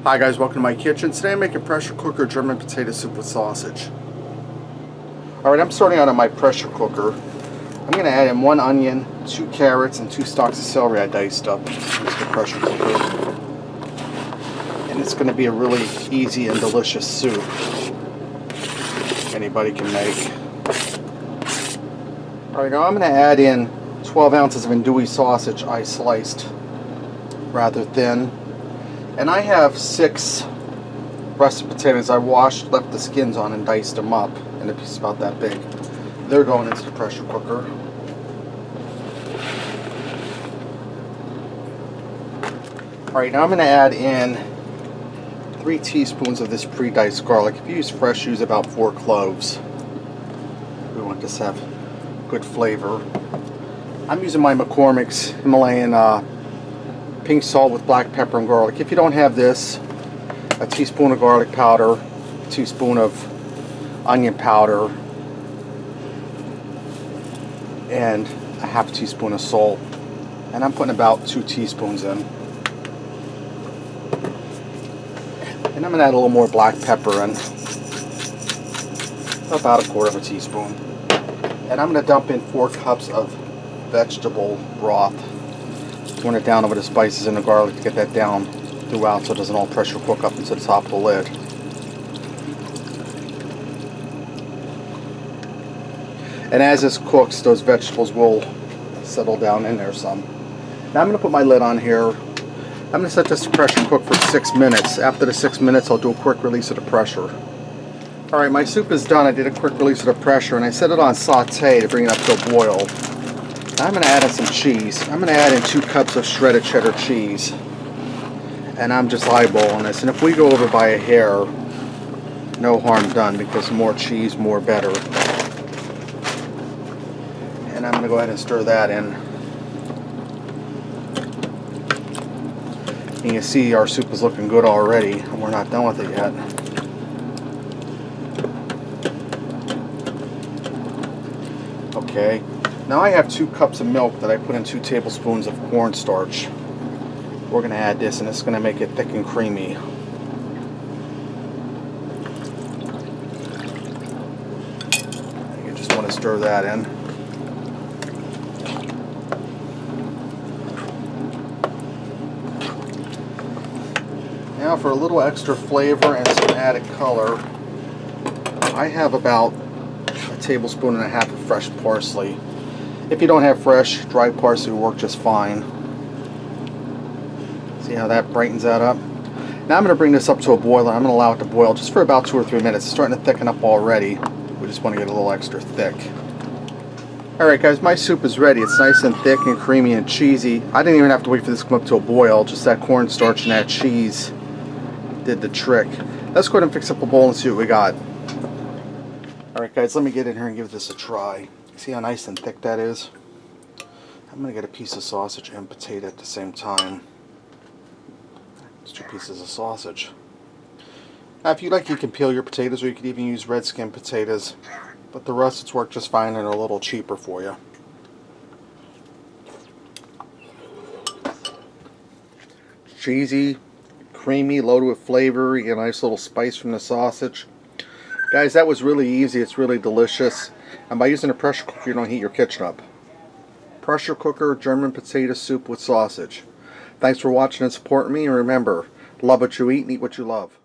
Hi guys, welcome to my kitchen. Today I'm making pressure cooker German potato soup with sausage. Alright, I'm starting out on my pressure cooker. I'm going to add in 1 onion, 2 carrots, and 2 stalks of celery I diced up into the pressure cooker. And it's going to be a really easy and delicious soup anybody can make. Alright, now I'm going to add in 12 ounces of andouille sausage I sliced rather thin. And I have 6 russet potatoes I washed, left the skins on, and diced them up in a piece about that big. They're going into the pressure cooker. Alright, now I'm going to add in 3 teaspoons of this pre-diced garlic. If you use fresh, use about 4 cloves. We want this to have good flavor. I'm using my McCormick's Himalayan pink salt with black pepper and garlic. If you don't have this, a teaspoon of garlic powder, a teaspoon of onion powder, and a half teaspoon of salt. And I'm putting about 2 teaspoons in. And I'm going to add a little more black pepper in, about 1/4 teaspoon. And I'm going to dump in 4 cups of vegetable broth. Want it down over the spices and the garlic to get that down throughout so it doesn't all pressure cook up into the top of the lid. And as this cooks, those vegetables will settle down in there some. Now I'm going to put my lid on here. I'm going to set this to pressure cook for 6 minutes. After the 6 minutes, I'll do a quick release of the pressure. Alright, my soup is done. I did a quick release of the pressure and I set it on saute to bring it up to a boil. I'm going to add in some cheese. I'm going to add in 2 cups of shredded cheddar cheese. And I'm just eyeballing this. And if we go over by a hair, no harm done, because more cheese, more better. And I'm going to go ahead and stir that in. And you see our soup is looking good already, and we're not done with it yet. Okay. Now I have 2 cups of milk that I put in 2 tablespoons of cornstarch. We're going to add this, and it's going to make it thick and creamy. You just want to stir that in. Now for a little extra flavor and some added color, I have about 1.5 tablespoons of fresh parsley. If you don't have fresh, dry parsley will work just fine. See how that brightens that up? Now I'm going to bring this up to a boil, and I'm going to allow it to boil just for about 2 or 3 minutes. It's starting to thicken up already. We just want to get a little extra thick. Alright guys, my soup is ready. It's nice and thick and creamy and cheesy. I didn't even have to wait for this to come up to a boil. Just that cornstarch and that cheese did the trick. Let's go ahead and fix up a bowl and see what we got. Alright guys, let me get in here and give this a try. See how nice and thick that is? I'm going to get a piece of sausage and potato at the same time. It's 2 pieces of sausage. Now if you like, you can peel your potatoes, or you could even use red skin potatoes. But the russets work just fine and are a little cheaper for you. Cheesy, creamy, loaded with flavor. You get a nice little spice from the sausage. Guys, that was really easy. It's really delicious. And by using a pressure cooker, you don't heat your kitchen up. Pressure cooker German potato soup with sausage. Thanks for watching and supporting me. And remember, love what you eat and eat what you love.